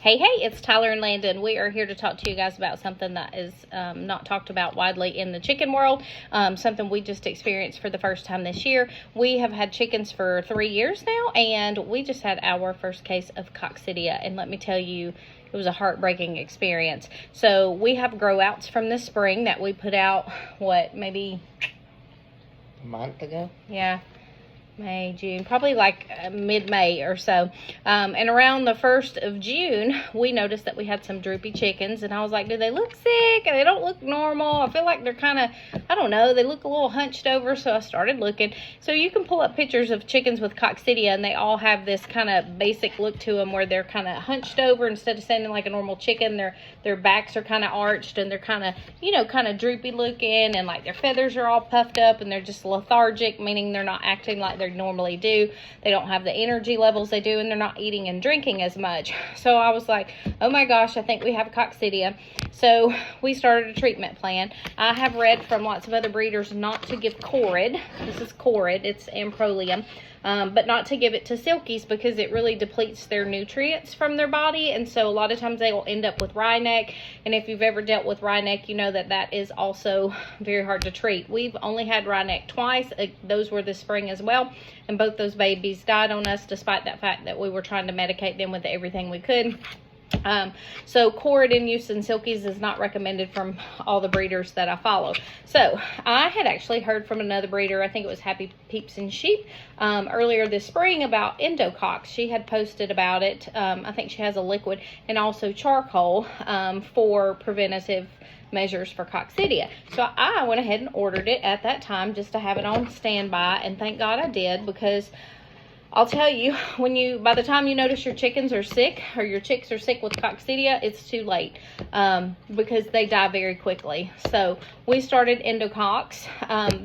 Hey, it's Tyler and Landon. We are here to talk to you guys about something that is not talked about widely in the chicken world, something we just experienced for the first time this year. We have had chickens for 3 years now, and we just had our first case of Coccidia, and let me tell you, it was a heartbreaking experience. So we have grow outs from this spring that we put out, maybe a month ago? Yeah. May, June, probably like mid-May or so. And around the 1st of June, we noticed that we had some droopy chickens. And I was like, do they look sick? They don't look normal. I feel like they're kind of, I don't know, they look a little hunched over. So I started looking. So you can pull up pictures of chickens with Coccidia, and they all have this kind of basic look to them where they're kind of hunched over instead of standing like a normal chicken. Their backs are kind of arched, and they're kind of, kind of droopy looking, and like their feathers are all puffed up, and they're just lethargic, meaning they're not acting like they normally do. They don't have the energy levels they do, and they're not eating and drinking as much. So I was like, oh my gosh, I think we have Coccidia. So we started a treatment plan. I have read from lots of other breeders not to give Corid. This is Corid, it's Amprolium. But not to give it to silkies because it really depletes their nutrients from their body, and so a lot of times they will end up with wryneck. And if you've ever dealt with wryneck, you know that that is also very hard to treat. We've only had wryneck twice. Those were this spring as well, and both those babies died on us despite that fact that we were trying to medicate them with everything we could. So Corid in use in silkies is not recommended from all the breeders that I follow. So I had actually heard from another breeder, I think it was Happy Peeps and Sheep, earlier this spring about endocox. She had posted about it. I think she has a liquid and also charcoal for preventative measures for Coccidia. So I went ahead and ordered it at that time just to have it on standby, and thank God I did, because I'll tell you, by the time you notice your chickens are sick, or your chicks are sick with Coccidia, it's too late, because they die very quickly. So we started endocox.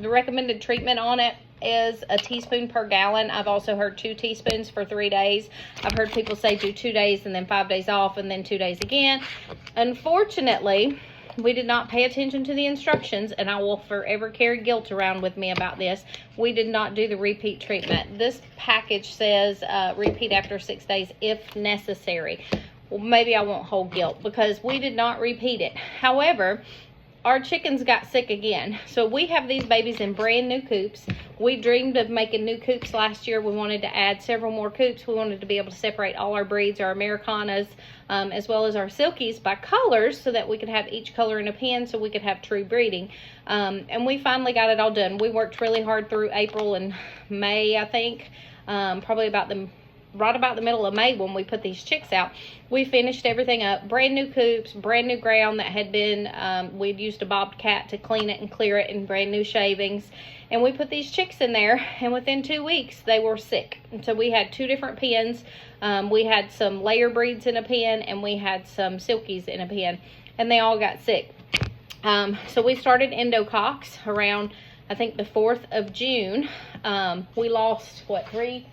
The recommended treatment on it is a teaspoon per gallon. I've also heard 2 teaspoons for 3 days. I've heard people say do 2 days and then 5 days off and then 2 days again. Unfortunately, we did not pay attention to the instructions, and I will forever carry guilt around with me about this. We did not do the repeat treatment. This package says repeat after 6 days if necessary. Well, maybe I won't hold guilt because we did not repeat it. However, our chickens got sick again. So we have these babies in brand new coops. We dreamed of making new coops last year. We wanted to add several more coops. We wanted to be able to separate all our breeds, our Americanas, as well as our silkies by colors, so that we could have each color in a pen, so we could have true breeding. And we finally got it all done. We worked really hard through April and May, I think, probably right about the middle of May when we put these chicks out. We finished everything up, brand new coops, brand new ground that had been, we'd used a bobcat to clean it and clear it, and brand new shavings. And we put these chicks in there, and within 2 weeks they were sick. And so we had 2 different pens. We had some layer breeds in a pen, and we had some silkies in a pen, and they all got sick. So we started endocox around, I think, the 4th of June. We lost, 3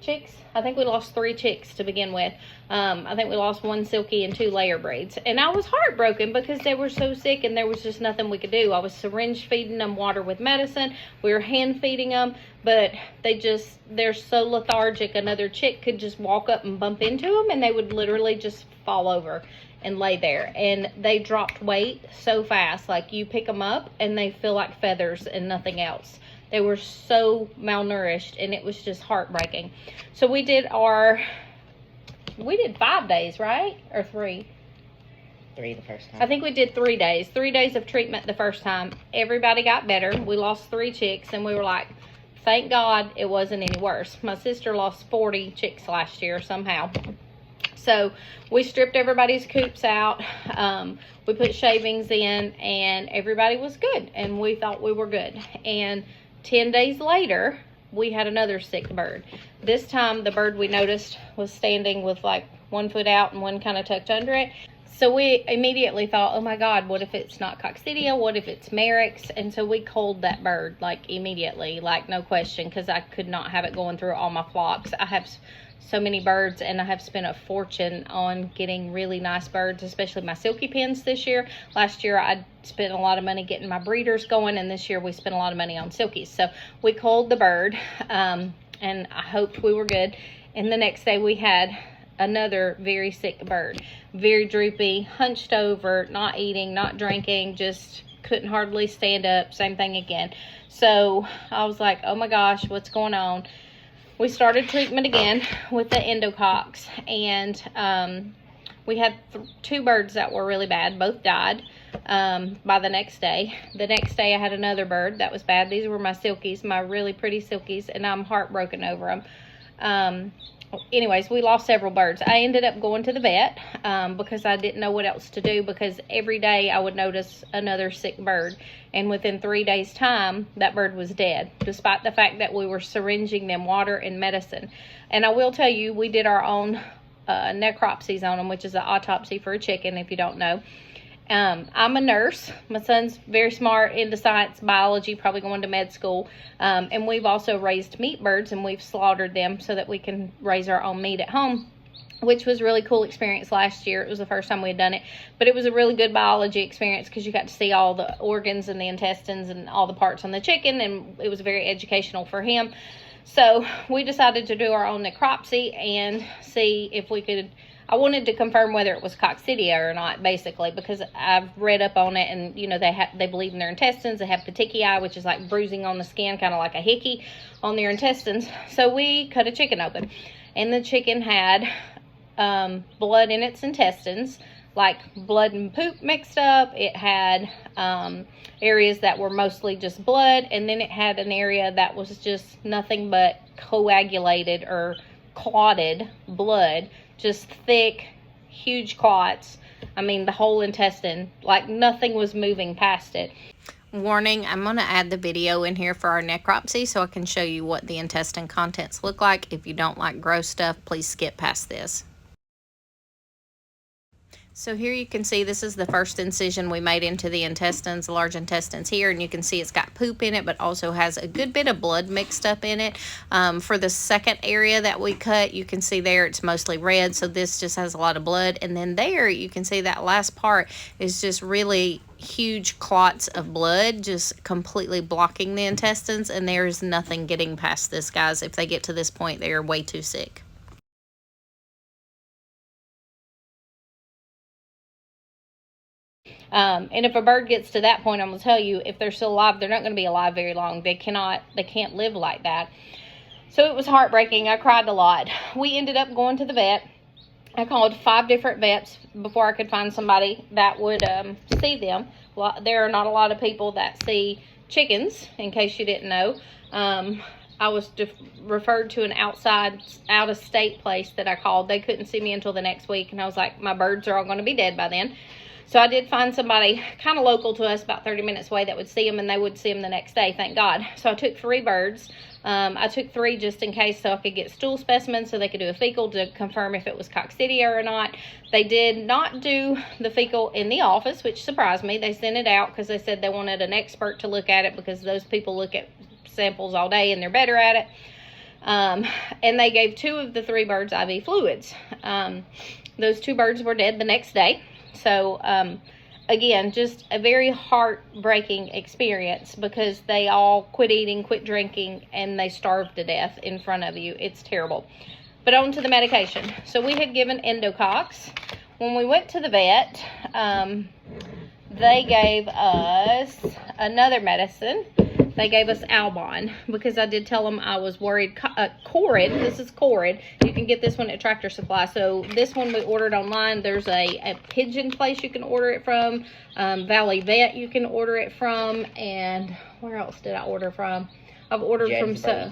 chicks? I think we lost 3 chicks to begin with. I think we lost 1 silky and 2 layer breeds. And I was heartbroken because they were so sick and there was just nothing we could do. I was syringe feeding them water with medicine. We were hand feeding them, but they're so lethargic. Another chick could just walk up and bump into them, and they would literally just fall over and lay there. And they dropped weight so fast. Like, you pick them up and they feel like feathers and nothing else. They were so malnourished, and it was just heartbreaking. So we did 5 days, right? Or 3? 3 the first time. I think we did 3 days. 3 days of treatment the first time. Everybody got better. We lost 3 chicks, and we were like, thank God it wasn't any worse. My sister lost 40 chicks last year somehow. So we stripped everybody's coops out. We put shavings in, and everybody was good, and we thought we were good. And 10 days later, we had another sick bird. This time, the bird we noticed was standing with like 1 foot out and one kind of tucked under it. So we immediately thought, oh my God, what if it's not Coccidia? What if it's Merrick's? And so we culled that bird, like, immediately, like, no question, because I could not have it going through all my flocks. I have so many birds, and I have spent a fortune on getting really nice birds, especially my silky pens this year. Last year I spent a lot of money getting my breeders going, and this year we spent a lot of money on silkies. So we culled the bird, and I hoped we were good. And the next day we had another very sick bird. Very droopy, hunched over, not eating, not drinking, just couldn't hardly stand up. Same thing again. So I was like, oh my gosh, what's going on? We started treatment again with the endocox, and we had 2 birds that were really bad. Both died by the next day. The next day I had another bird that was bad. These were my silkies, my really pretty silkies, and I'm heartbroken over them. Anyways, we lost several birds. I ended up going to the vet because I didn't know what else to do, because every day I would notice another sick bird, and within 3 days time that bird was dead, despite the fact that we were syringing them water and medicine. And I will tell you, we did our own necropsies on them, which is an autopsy for a chicken, if you don't know. I'm a nurse. My son's very smart, into science, biology, probably going to med school. And we've also raised meat birds, and we've slaughtered them so that we can raise our own meat at home, which was a really cool experience last year. It was the first time we had done it, but it was a really good biology experience because you got to see all the organs and the intestines and all the parts on the chicken, and it was very educational for him. So we decided to do our own necropsy and see if we could. I wanted to confirm whether it was Coccidia or not, basically, because I've read up on it, and, you know, they bleed in their intestines. They have petechiae, which is like bruising on the skin, kind of like a hickey on their intestines. So we cut a chicken open, and the chicken had blood in its intestines, like blood and poop mixed up. It had areas that were mostly just blood, and then it had an area that was just nothing but coagulated or clotted blood. Just thick, huge clots. I mean, the whole intestine, like nothing was moving past it. Warning, I'm going to add the video in here for our necropsy so I can show you what the intestine contents look like. If you don't like gross stuff, please skip past this. So here you can see this is the first incision we made into the intestines, the large intestines here, and you can see it's got poop in it, but also has a good bit of blood mixed up in it. For the second area that we cut, you can see there it's mostly red, so this just has a lot of blood. And then there you can see that last part is just really huge clots of blood just completely blocking the intestines, and there's nothing getting past this, guys. If they get to this point, they are way too sick. And if a bird gets to that point, I'm going to tell you, if they're still alive, they're not going to be alive very long. They can't live like that. So it was heartbreaking. I cried a lot. We ended up going to the vet. I called 5 different vets before I could find somebody that would see them. Well, there are not a lot of people that see chickens, in case you didn't know. I was referred to an out-of-state place that I called. They couldn't see me until the next week, and I was like, my birds are all going to be dead by then. So I did find somebody kind of local to us, about 30 minutes away, that would see them, and they would see them the next day, thank God. So I took 3 birds. I took 3 just in case, so I could get stool specimens so they could do a fecal to confirm if it was Coccidia or not. They did not do the fecal in the office, which surprised me. They sent it out because they said they wanted an expert to look at it, because those people look at samples all day and they're better at it. And they gave 2 of the 3 birds IV fluids. Those 2 birds were dead the next day. So, again, just a very heartbreaking experience, because they all quit eating, quit drinking, and they starved to death in front of you. It's terrible. But on to the medication. So we had given Endocox. When we went to the vet, they gave us another medicine. They gave us Albon, because I did tell them I was worried. Corid, this is Corid. You can get this one at Tractor Supply. So this one we ordered online. There's a Pigeon place you can order it from. Valley Vet you can order it from. And where else did I order from? I've ordered from so.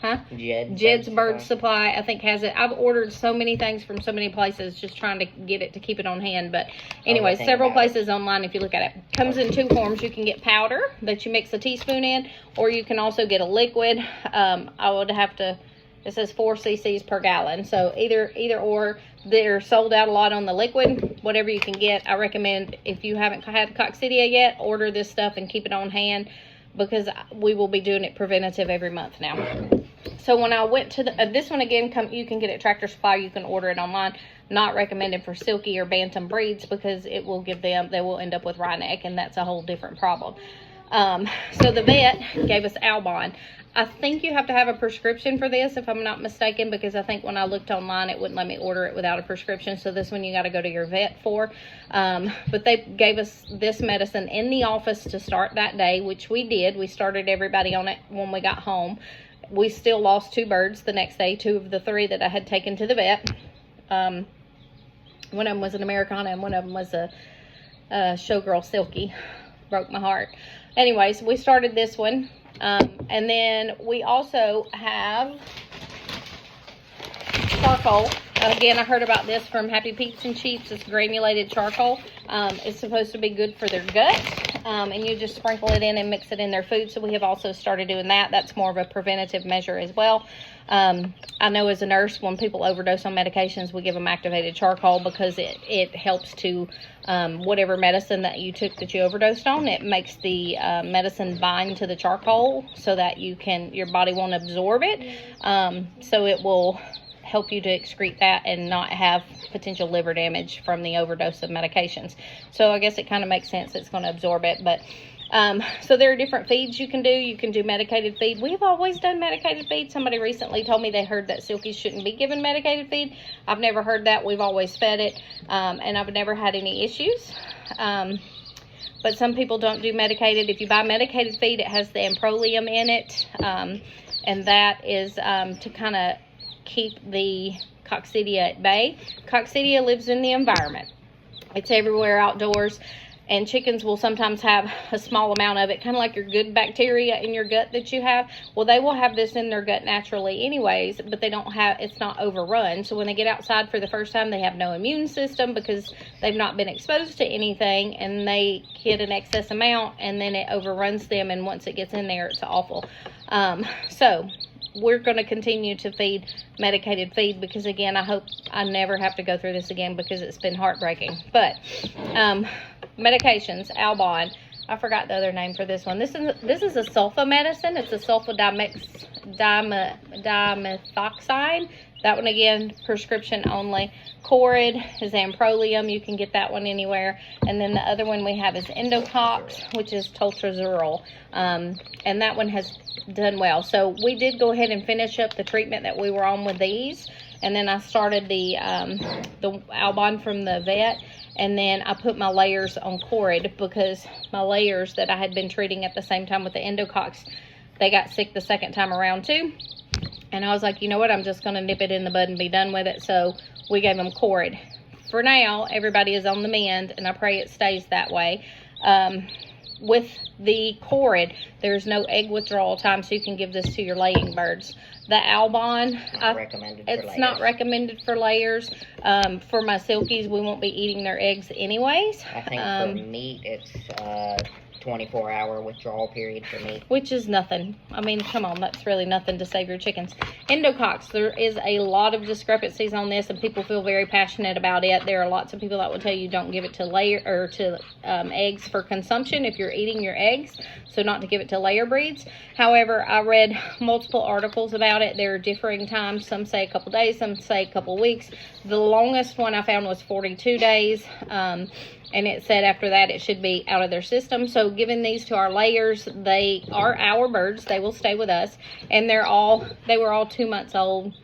Huh? Jed's Bird Supply, I think, has it. I've ordered so many things from so many places, just trying to get it to keep it on hand. But anyway, several places online, if you look at it. Comes in 2 forms. You can get powder that you mix a teaspoon in, or you can also get a liquid. I would have to, it says 4 cc's per gallon. So either or. They're sold out a lot on the liquid. Whatever you can get. I recommend, if you haven't had Coccidia yet, order this stuff and keep it on hand, because we will be doing it preventative every month now. So when I went to this one again, you can get it at Tractor Supply. You can order it online. Not recommended for silky or bantam breeds, because it will give them, they will end up with wry neck, and that's a whole different problem. So the vet gave us Albon. I think you have to have a prescription for this, if I'm not mistaken, because I think when I looked online, it wouldn't let me order it without a prescription. So this one you got to go to your vet for. But they gave us this medicine in the office to start that day, which we did. We started everybody on it when we got home. We still lost 2 birds the next day, 2 of the 3 that I had taken to the vet. One of them was an Americana and one of them was a showgirl Silky. Broke my heart. Anyways, we started this one. And then we also have charcoal. Again, I heard about this from Happy Peeps and Cheeps. It's granulated charcoal. It's supposed to be good for their gut. And you just sprinkle it in and mix it in their food. So we have also started doing that. That's more of a preventative measure as well. I know as a nurse, when people overdose on medications, we give them activated charcoal because it helps to, whatever medicine that you took that you overdosed on, it makes the medicine bind to the charcoal so that your body won't absorb it. So it will help you to excrete that and not have potential liver damage from the overdose of medications. So I guess it kind of makes sense it's going to absorb it. But so there are different feeds you can do. You can do medicated feed. We've always done medicated feed. Somebody recently told me they heard that Silkies shouldn't be given medicated feed. I've never heard that. We've always fed it, and I've never had any issues. But some people don't do medicated. If you buy medicated feed, it has the amprolium in it, and that is to kind of keep the Coccidia at bay. Coccidia lives in the environment. It's everywhere outdoors. And chickens will sometimes have a small amount of it, kind of like your good bacteria in your gut that you have. Well, they will have this in their gut naturally anyways, but they don't have, it's not overrun. So when they get outside for the first time, they have no immune system because they've not been exposed to anything, and they get an excess amount, and then it overruns them, and once it gets in there, it's awful. So we're going to continue to feed medicated feed because, again, I hope I never have to go through this again because it's been heartbreaking. But medications, Albon. I forgot the other name for this one. This is a sulfa medicine. It's a sulfa dimethoxide. That one, again, prescription only. Corid is amprolium. You can get that one anywhere. And then the other one we have is Endocox, which is toltrazuril. And that one has done well. So we did go ahead and finish up the treatment that we were on with these. And then I started the Albon from the vet. And then I put my layers on Corid because my layers that I had been treating at the same time with the Endocox, they got sick the second time around too. And I was like, you know what, I'm just going to nip it in the bud and be done with it. So we gave them Corid. For now, everybody is on the mend, and I pray it stays that way. With the Corid, there's no egg withdrawal time, so you can give this to your laying birds. The Albon, it's not recommended for layers. For my Silkies, we won't be eating their eggs anyways. I think for meat, it's 24-hour withdrawal period for meat. Which is nothing. I mean, come on, that's really nothing to save your chickens. Endocox, there is a lot of discrepancies on this, and people feel very passionate about it. There are lots of people that will tell you don't give it to eggs for consumption if you're eating your eggs, so not to give it to layer breeds. However, I read multiple articles about it. There are differing times. Some say a couple days, some say a couple weeks. The longest one I found was 42 days. And it said after that it should be out of their system. So giving these to our layers, they are our birds. They will stay with us. And they were all 2 months old,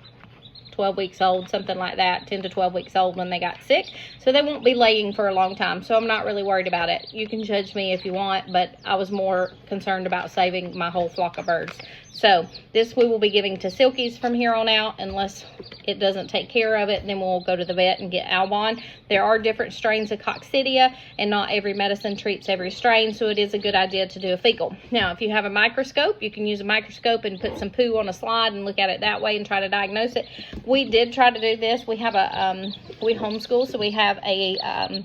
12 weeks old, something like that, 10 to 12 weeks old when they got sick. So they won't be laying for a long time. So I'm not really worried about it. You can judge me if you want, but I was more concerned about saving my whole flock of birds. So this we will be giving to Silkies from here on out unless it doesn't take care of it. Then we'll go to the vet and get Albon. There are different strains of Coccidia, and not every medicine treats every strain, so it is a good idea to do a fecal. Now, if you have a microscope, you can use a microscope and put some poo on a slide and look at it that way and try to diagnose it. We did try to do this. We have we homeschool, so we have a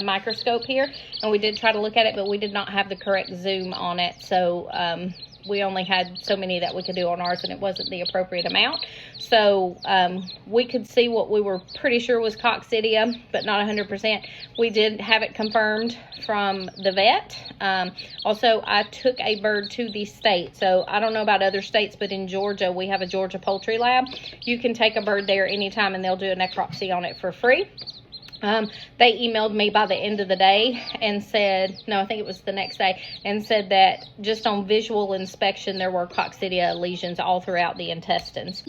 microscope here, and we did try to look at it, but we did not have the correct zoom on it. So we only had so many that we could do on ours, and it wasn't the appropriate amount. So we could see what we were pretty sure was Coccidia, but not 100%. We did have it confirmed from the vet. Also, I took a bird to the state. So I don't know about other states, but in Georgia, we have a Georgia poultry lab. You can take a bird there anytime, and they'll do a necropsy on it for free. They emailed me by the end of the day and said, no, I think it was the next day, and said that just on visual inspection, there were Coccidia lesions all throughout the intestines.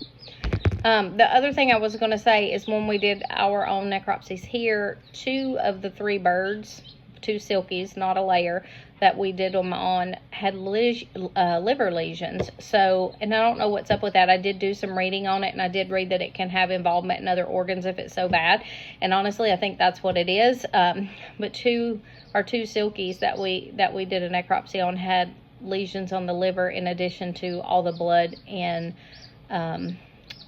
The other thing I was going to say is when we did our own necropsies here, 2 of the 3 birds, 2 silkies, not a layer, that we did them on had liver lesions. So, and I don't know what's up with that. I did do some reading on it, and I did read that it can have involvement in other organs if it's so bad. And honestly, I think that's what it is. But 2 silkies that we did a necropsy on had lesions on the liver in addition to all the blood in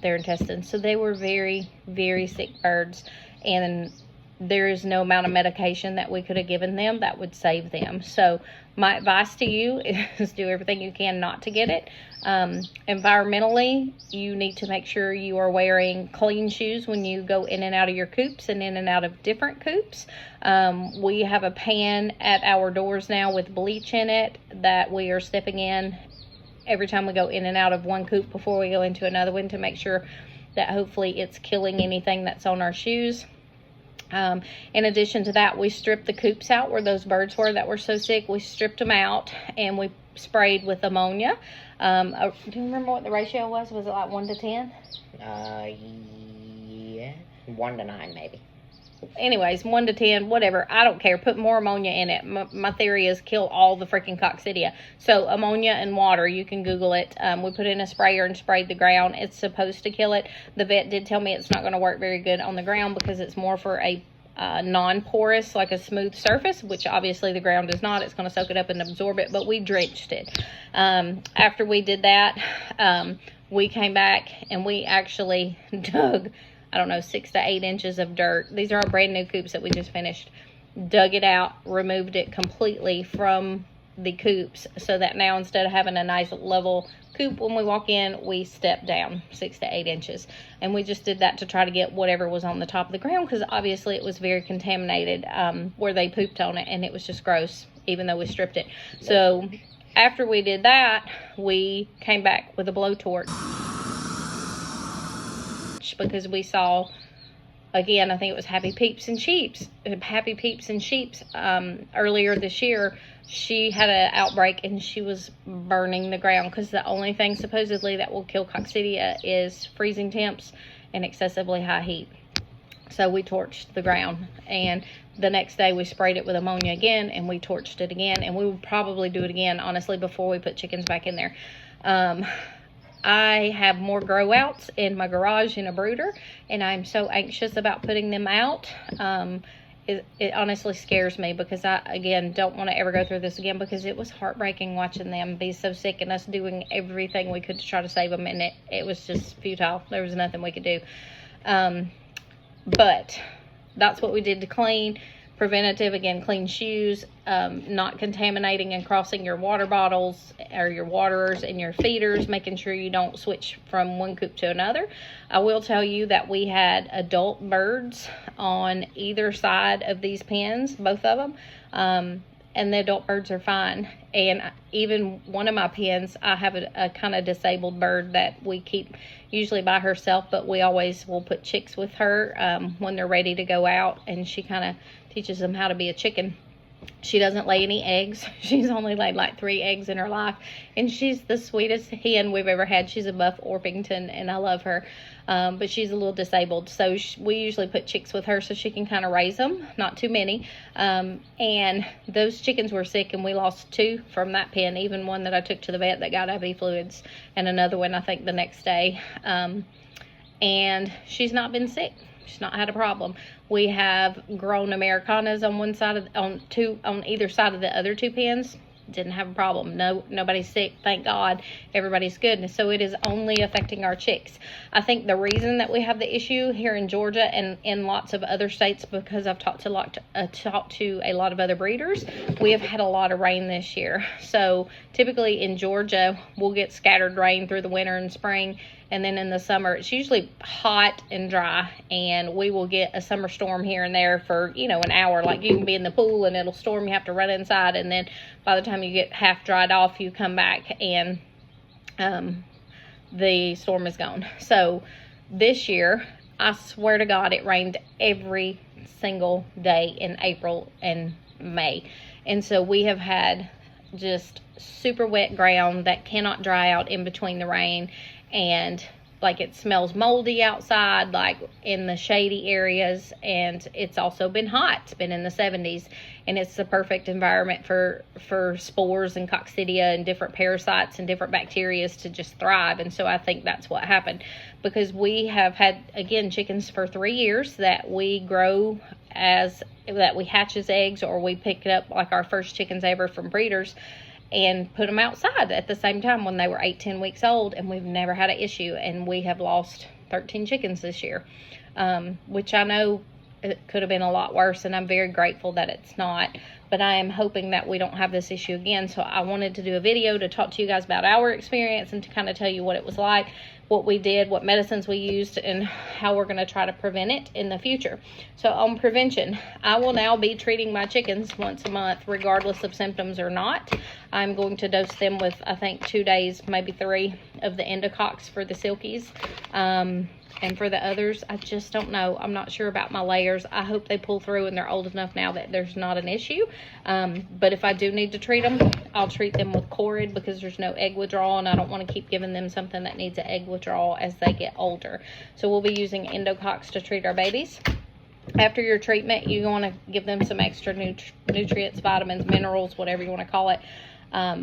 their intestines. So they were very, very sick birds, and there is no amount of medication that we could have given them that would save them. So my advice to you is do everything you can not to get it. Environmentally, you need to make sure you are wearing clean shoes when you go in and out of your coops and in and out of different coops. We have a pan at our doors now with bleach in it that we are stepping in every time we go in and out of one coop before we go into another one to make sure that hopefully it's killing anything that's on our shoes. In addition to that, we stripped the coops out where those birds were that were so sick. We stripped them out and we sprayed with ammonia. Do you remember what the ratio was? Was it like 1 to 10? Yeah, 1 to 9 maybe. Anyways, 1 to 10, whatever. I don't care. Put more ammonia in it. My theory is kill all the freaking Coccidia. So ammonia and water, you can Google it. We put in a sprayer and sprayed the ground. It's supposed to kill it. The vet did tell me it's not going to work very good on the ground because it's more for a non-porous, like a smooth surface, which obviously the ground is not. It's going to soak it up and absorb it, but we drenched it. After we did that, we came back and we actually dug, I don't know, 6 to 8 inches of dirt. These are our brand new coops that we just finished. Dug it out, removed it completely from the coops, so that now instead of having a nice level coop when we walk in, we step down 6 to 8 inches. And we just did that to try to get whatever was on the top of the ground, because obviously it was very contaminated where they pooped on it, and it was just gross, even though we stripped it. So after we did that, we came back with a blowtorch, because we saw, again, I think it was Happy Peeps and Sheeps earlier this year. She had an outbreak and she was burning the ground, because the only thing supposedly that will kill Coccidia is freezing temps and excessively high heat. So we torched the ground, and the next day we sprayed it with ammonia again, and we torched it again, and we will probably do it again, honestly, before we put chickens back in there. I have more grow outs in my garage in a brooder, and I'm so anxious about putting them out. It honestly scares me, because I, again, don't want to ever go through this again, because it was heartbreaking watching them be so sick and us doing everything we could to try to save them, and it was just futile. There was nothing we could do. But that's what we did to clean. Preventative, again, clean shoes, not contaminating and crossing your water bottles or your waterers and your feeders, making sure you don't switch from one coop to another. I will tell you that we had adult birds on either side of these pens, both of them, and the adult birds are fine. And even one of my pens, I have a kind of disabled bird that we keep usually by herself, but we always will put chicks with her when they're ready to go out, and she kind of teaches them how to be a chicken. She doesn't lay any eggs. She's only laid like 3 eggs in her life, and she's the sweetest hen we've ever had. She's a Buff Orpington, and I love her, but she's a little disabled, so we usually put chicks with her so she can kind of raise them, not too many. And those chickens were sick, and we lost 2 from that pen, even one that I took to the vet that got IV fluids, and another one I think the next day. And she's not been sick. She's not had a problem. We have grown Americanas on one side on either side of the other 2 pens. Didn't have a problem. Nobody's sick, thank God. Everybody's good. And so it is only affecting our chicks. I think the reason that we have the issue here in Georgia and in lots of other states, because I've talked to a lot of other breeders, we have had a lot of rain this year. So typically in Georgia, we'll get scattered rain through the winter and spring, and then in the summer it's usually hot and dry, and we will get a summer storm here and there for, you know, an hour. Like, you can be in the pool and it'll storm, you have to run inside, and then by the time you get half dried off, you come back and the storm is gone. So this year, I swear to God, it rained every single day in April and May. And so we have had just super wet ground that cannot dry out in between the rain, and like it smells moldy outside, like in the shady areas, and it's also been hot. It's been in the 70s, and it's the perfect environment for spores and Coccidia and different parasites and different bacteria to just thrive. And so I think that's what happened, because we have had, again, chickens for 3 years that we grow that we hatch as eggs, or we pick up like our first chickens ever from breeders and put them outside at the same time when they were 8-10 weeks old, and we've never had an issue. And we have lost 13 chickens this year, which I know it could have been a lot worse, and I'm very grateful that it's not. But I am hoping that we don't have this issue again. So I wanted to do a video to talk to you guys about our experience and to kind of tell you what it was like, what we did, what medicines we used, and how we're going to try to prevent it in the future. So on prevention, I will now be treating my chickens once a month, regardless of symptoms or not. I'm going to dose them with, I think, 2 days, maybe 3 of the Endocox for the silkies. And for the others, I just don't know. I'm not sure about my layers. I hope they pull through and they're old enough now that there's not an issue. But if I do need to treat them, I'll treat them with Corid, because there's no egg withdrawal, and I don't want to keep giving them something that needs an egg withdrawal as they get older. So we'll be using Endocox to treat our babies. After your treatment, you want to give them some extra nutrients, vitamins, minerals, whatever you want to call it.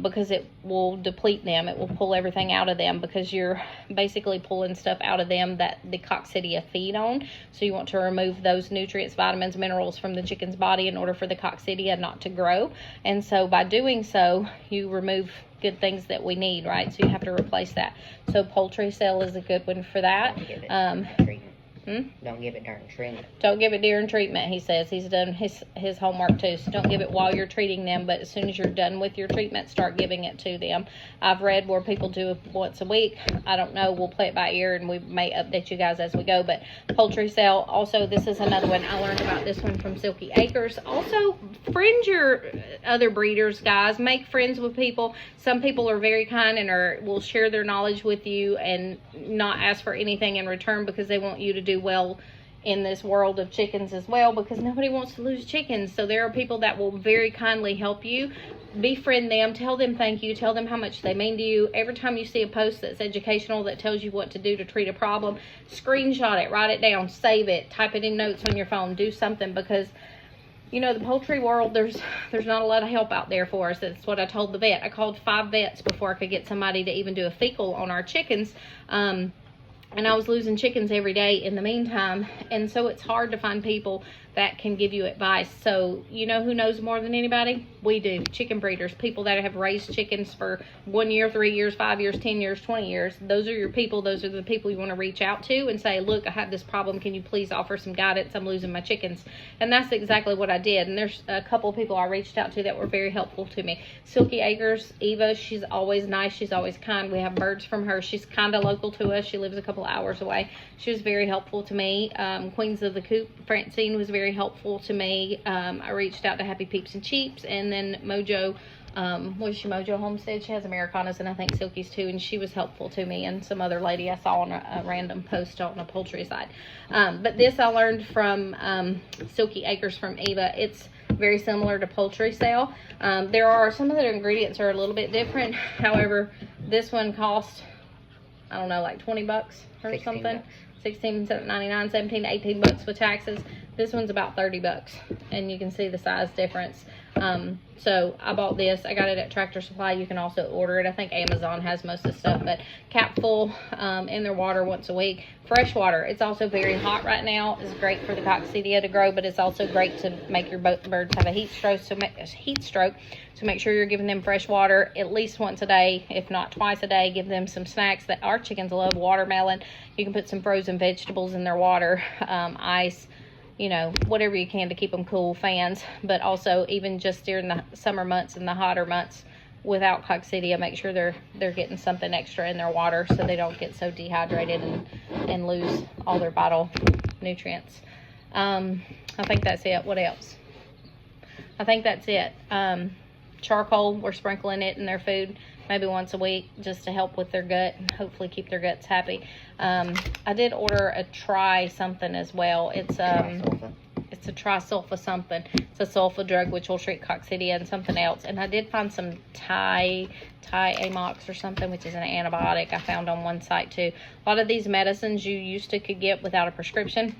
Because it will deplete them. It will pull everything out of them, because you're basically pulling stuff out of them that the Coccidia feed on. So you want to remove those nutrients, vitamins, minerals from the chicken's body in order for the Coccidia not to grow. And so by doing so, you remove good things that we need, right? So you have to replace that. So poultry cell is a good one for that. Don't give it during treatment. Don't give it during treatment, he says. He's done his homework too. So don't give it while you're treating them, but as soon as you're done with your treatment, start giving it to them. I've read where people do it once a week. I don't know. We'll play it by ear, and we may update you guys as we go. But poultry cell, also, this is another one. I learned about this one from Silky Acres. Also, friend your other breeders, guys. Make friends with people. Some people are very kind and will share their knowledge with you and not ask for anything in return, because they want you to do well in this world of chickens as well, because nobody wants to lose chickens. So there are people that will very kindly help you. Befriend them, tell them thank you, tell them how much they mean to you. Every time you see a post that's educational, that tells you what to do to treat a problem, screenshot it, write it down, save it, type it in notes on your phone, do something, because you know, the poultry world, there's not a lot of help out there for us. That's what I told the vet. I called 5 vets before I could get somebody to even do a fecal on our chickens. And I was losing chickens every day in the meantime. And so it's hard to find people that can give you advice. So you know who knows more than anybody? We do. Chicken breeders, people that have raised chickens for 1 year, 3 years, 5 years, 10 years, 20 years. Those are your people. Those are the people you want to reach out to and say, look, I have this problem. Can you please offer some guidance? I'm losing my chickens. And that's exactly what I did. And there's a couple of people I reached out to that were very helpful to me. Silky Acres, Eva, she's always nice. She's always kind. We have birds from her. She's kind of local to us. She lives a couple hours away. She was very helpful to me. Queens of the Coop, Francine, was very helpful to me. I reached out to Happy Peeps and Cheeps, and then Mojo, was she Mojo Homestead? She has Americanas and I think Silkies too, and she was helpful to me, and some other lady I saw on a random post on a poultry side. But this I learned from Silky Acres from Eva. It's very similar to poultry cell. There are some of the ingredients are a little bit different. However, this one cost, I don't know, like 20 bucks or something. $16.99, 17 to 18 bucks with taxes. This one's about 30 bucks, and you can see the size difference. So I bought this. I got it at Tractor Supply. You can also order it. I think Amazon has most of the stuff, but cap full in their water once a week. Fresh water. It's also very hot right now. It's great for the Coccidia to grow, but it's also great to make your birds have a heat stroke. So make sure you're giving them fresh water at least once a day, if not twice a day. Give them some snacks that our chickens love. Watermelon. You can put some frozen vegetables in their water, ice, you know, whatever you can to keep them cool, fans. But also, even just during the summer months and the hotter months without Coccidia, make sure they're getting something extra in their water so they don't get so dehydrated and lose all their vital nutrients. I think that's it. What else? I think that's it. Charcoal, we're sprinkling it in their food maybe once a week just to help with their gut and hopefully keep their guts happy. I did order a try something as well. It's It's a trisulfa something. It's a sulfa drug which will treat coccidia and something else. And I did find some Amox or something, which is an antibiotic I found on one site too. A lot of these medicines you used to could get without a prescription.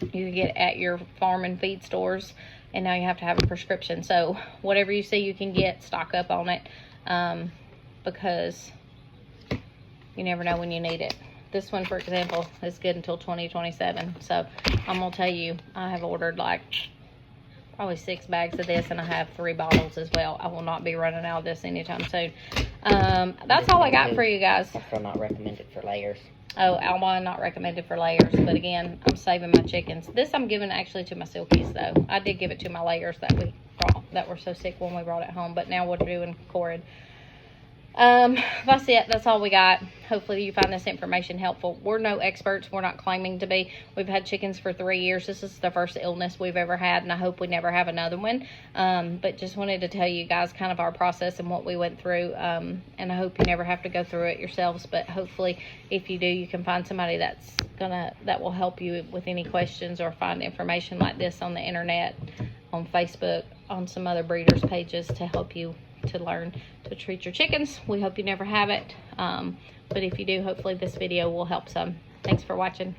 You could get at your farm and feed stores, and now you have to have a prescription. So whatever you see you can get, stock up on it, because you never know when you need it. This one, for example, is good until 2027. So I'm gonna tell you, I have ordered like probably 6 bags of this, and I have 3 bottles as well. I will not be running out of this anytime soon. That's all I got for you guys. Also not recommended for layers. Oh, Alba, not recommended for layers. But again, I'm saving my chickens. This I'm giving actually to my silkies, though. I did give it to my layers that we brought, that were so sick when we brought it home. But now we're doing Corid. That's it. That's all we got. Hopefully you find this information helpful. We're no experts. We're not claiming to be. We've had chickens for 3 years. This is the first illness we've ever had, and I hope we never have another one. But just wanted to tell you guys kind of our process and what we went through. And I hope you never have to go through it yourselves, but hopefully if you do, you can find somebody that will help you with any questions, or find information like this on the internet, on Facebook, on some other breeders pages to help you to learn to treat your chickens. We hope you never have it, but if you do, hopefully this video will help some. Thanks for watching.